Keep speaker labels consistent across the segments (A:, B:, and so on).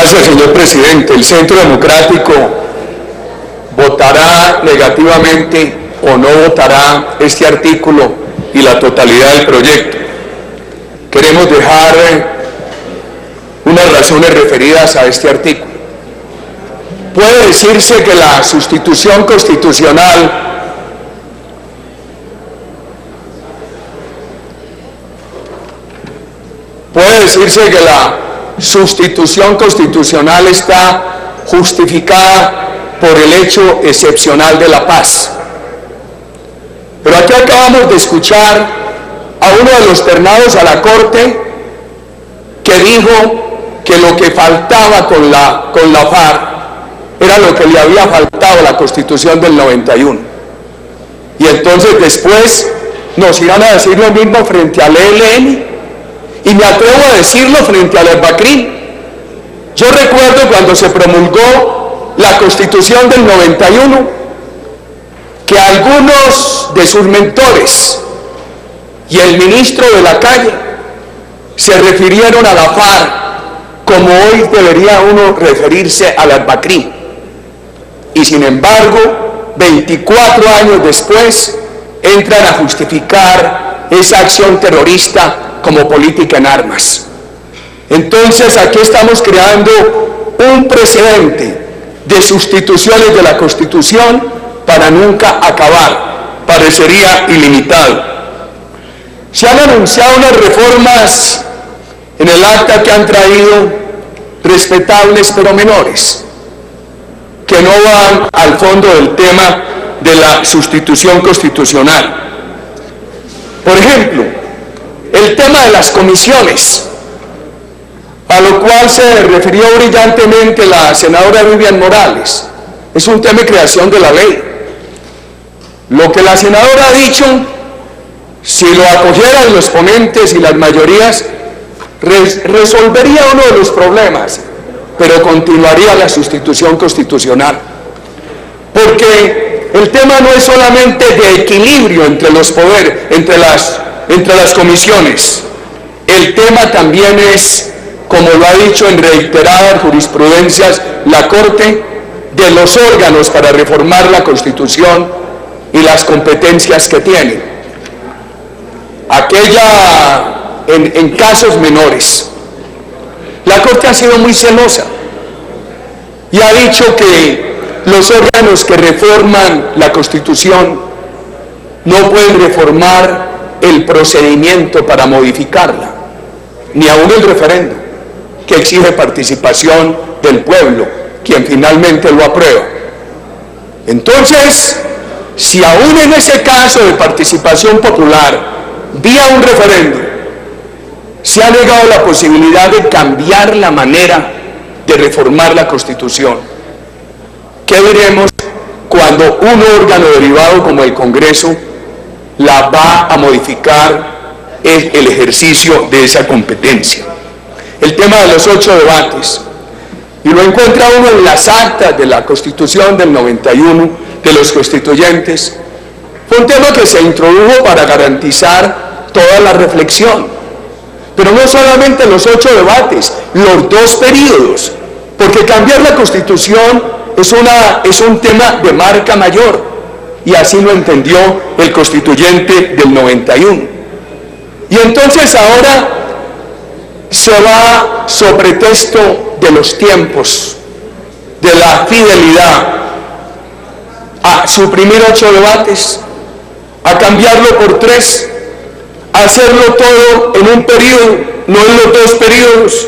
A: Gracias, señor presidente. El Centro Democrático votará negativamente o no votará este artículo y la totalidad del proyecto. Queremos dejar unas razones referidas a este artículo. Puede decirse que la sustitución constitucional está justificada por el hecho excepcional de la paz. Pero aquí acabamos de escuchar a uno de los ternados a la Corte que dijo que lo que faltaba con la FARC era lo que le había faltado a la Constitución del 91. Y entonces después nos irán a decir lo mismo frente al ELN, y me atrevo a decirlo frente al ERBACRIM. Yo recuerdo cuando se promulgó la Constitución del 91, que algunos de sus mentores y el ministro de la Calle se refirieron a la FARC como hoy debería uno referirse al ERBACRIM. Y sin embargo, 24 años después, entran a justificar esa acción terrorista como política en armas. Entonces aquí estamos creando un precedente de sustituciones de la Constitución para nunca acabar, parecería ilimitado. Se han anunciado unas reformas en el acta que han traído respetables pero menores, que no van al fondo del tema de la sustitución constitucional. Por ejemplo, el tema de las comisiones, a lo cual se refirió brillantemente la senadora Vivian Morales, es un tema de creación de la ley. Lo que la senadora ha dicho, si lo acogieran los ponentes y las mayorías, resolvería uno de los problemas, pero continuaría la sustitución constitucional. Porque el tema no es solamente de equilibrio entre los poderes, entre las comisiones. El tema también es, como lo ha dicho en reiteradas jurisprudencias la Corte, de los órganos para reformar la Constitución y las competencias que tienen. En casos menores, la Corte ha sido muy celosa y ha dicho que los órganos que reforman la Constitución no pueden reformar el procedimiento para modificarla, ni aún el referéndum, que exige participación del pueblo, quien finalmente lo aprueba. Entonces, si aún en ese caso de participación popular, vía un referéndum, se ha negado la posibilidad de cambiar la manera de reformar la Constitución, ¿qué diremos cuando un órgano derivado como el Congreso la va a modificar el ejercicio de esa competencia? El tema de los 8 debates, y lo encuentra uno en las actas de la Constitución del 91 de los constituyentes. Fue un tema que se introdujo para garantizar toda la reflexión, pero no solamente los 8 debates, los 2 períodos, porque cambiar la Constitución es un tema de marca mayor, y así lo entendió el constituyente del 91. Y entonces ahora se va, sobre pretexto de los tiempos, de la fidelidad, a suprimir 8 debates, a cambiarlo por 3, a hacerlo todo en un periodo, no en los 2 periodos,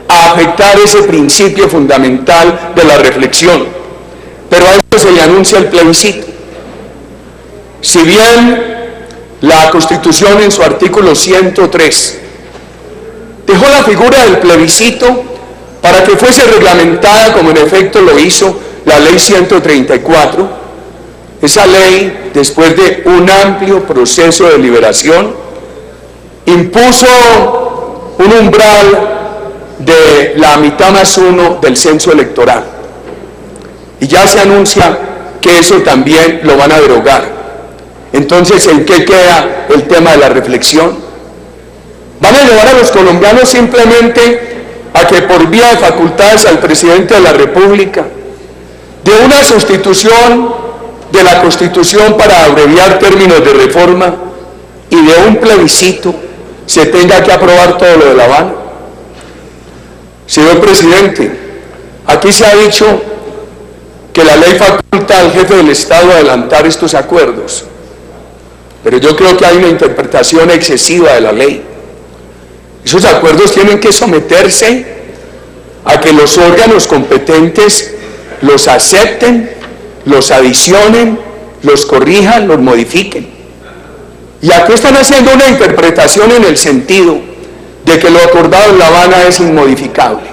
A: a afectar ese principio fundamental de la reflexión. Pero a esto se le anuncia el plebiscito. Si bien la Constitución en su artículo 103 dejó la figura del plebiscito para que fuese reglamentada, como en efecto lo hizo la ley 134, esa ley, después de un amplio proceso de deliberación, impuso un umbral de la mitad más 1 del censo electoral. Y ya se anuncia que eso también lo van a derogar. Entonces, ¿en qué queda el tema de la reflexión? Van a llevar a los colombianos simplemente a a que por vía de facultades al presidente de la República, de una sustitución de la Constitución para abreviar términos de reforma y de un plebiscito, se tenga que aprobar todo lo de La Habana? Señor presidente, aquí se ha dicho que la ley faculta al jefe del Estado a adelantar estos acuerdos, pero yo creo que hay una interpretación excesiva de la ley. Esos acuerdos tienen que someterse a que los órganos competentes los acepten, los adicionen, los corrijan, los modifiquen. Y aquí están haciendo una interpretación en el sentido de que lo acordado en La Habana es inmodificable.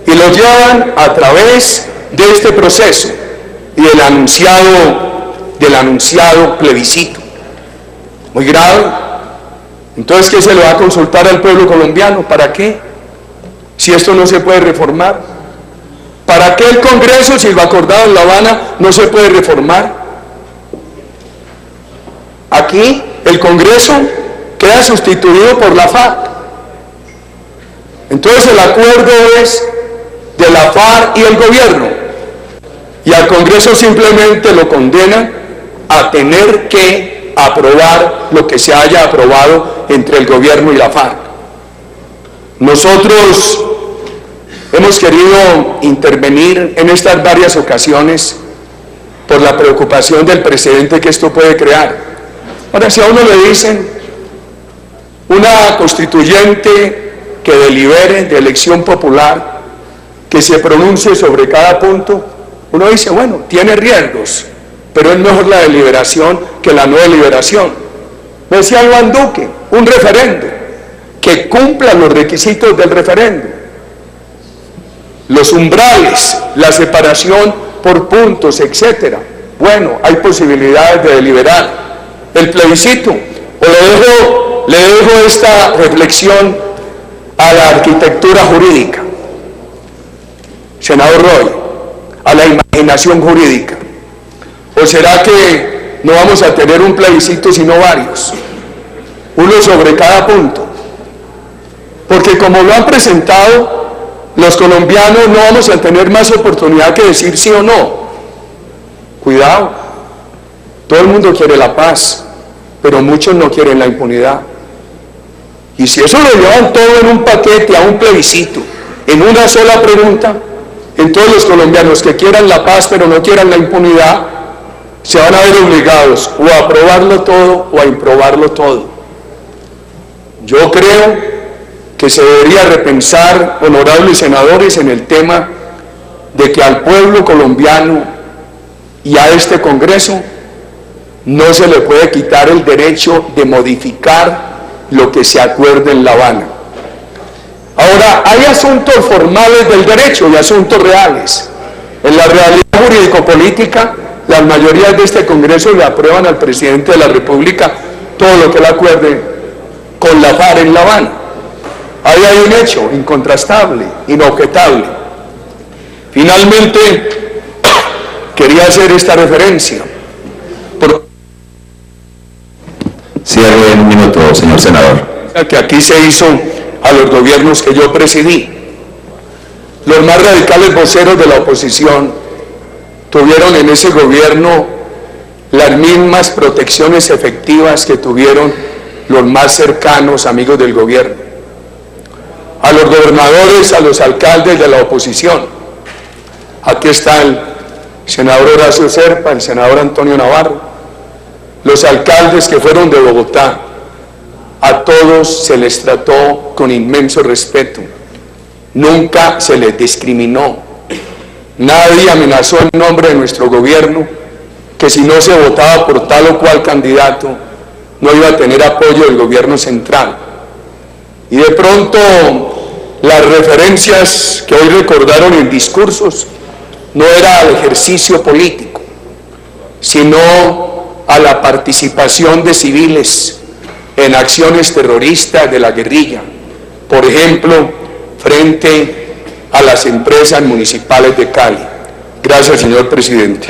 A: Y lo llevan a través de este proceso y del anunciado plebiscito. Muy grave. Entonces, ¿qué se le va a consultar al pueblo colombiano? ¿Para qué? Si esto no se puede reformar. ¿Para qué el Congreso si lo acordado en La Habana no se puede reformar? Aquí el Congreso queda sustituido por la FARC. Entonces el acuerdo es de la FARC y el gobierno, y al Congreso simplemente lo condena a tener que aprobar lo que se haya aprobado entre el gobierno y la FARC. Nosotros hemos querido intervenir en estas varias ocasiones por la preocupación del presidente que esto puede crear. Ahora, si a uno le dicen una constituyente que delibere de elección popular, que se pronuncie sobre cada punto, uno dice, bueno, tiene riesgos, pero es mejor la deliberación que la no deliberación. Me decía Iván Duque, un referendo, que cumpla los requisitos del referendo, los umbrales, la separación por puntos, etcétera. Bueno, hay posibilidades de deliberar. El plebiscito, o le dejo esta reflexión a la arquitectura jurídica, senador Roy, a la imaginación jurídica. ¿O será que no vamos a tener un plebiscito sino varios? Uno sobre cada punto. Porque como lo han presentado, los colombianos no vamos a tener más oportunidad que decir sí o no. Cuidado, todo el mundo quiere la paz, pero muchos no quieren la impunidad. Y si eso lo llevan todo en un paquete a un plebiscito, en una sola pregunta, entonces los colombianos que quieran la paz pero no quieran la impunidad, se van a ver obligados o a aprobarlo todo o a improbarlo todo. Yo creo que se debería repensar, honorables senadores, en el tema de que al pueblo colombiano y a este Congreso no se le puede quitar el derecho de modificar lo que se acuerde en La Habana. Ahora, hay asuntos formales del derecho y asuntos reales. En la realidad jurídico-política, las mayorías de este Congreso le aprueban al presidente de la República todo lo que él acuerde con la FARC en La Habana. Ahí hay un hecho incontrastable, inobjetable. Finalmente, quería hacer esta referencia.
B: Cierre en un minuto, señor senador.
A: Que aquí se hizo a los gobiernos que yo presidí. Los más radicales voceros de la oposición tuvieron en ese gobierno las mismas protecciones efectivas que tuvieron los más cercanos amigos del gobierno. A los gobernadores, a los alcaldes de la oposición. Aquí está el senador Horacio Serpa, el senador Antonio Navarro, los alcaldes que fueron de Bogotá. A todos se les trató con inmenso respeto. Nunca se les discriminó. Nadie amenazó en nombre de nuestro gobierno que si no se votaba por tal o cual candidato no iba a tener apoyo del gobierno central. Y de pronto las referencias que hoy recordaron en discursos no era al ejercicio político, sino a la participación de civiles en acciones terroristas de la guerrilla, por ejemplo, frente a las empresas municipales de Cali. Gracias, señor presidente.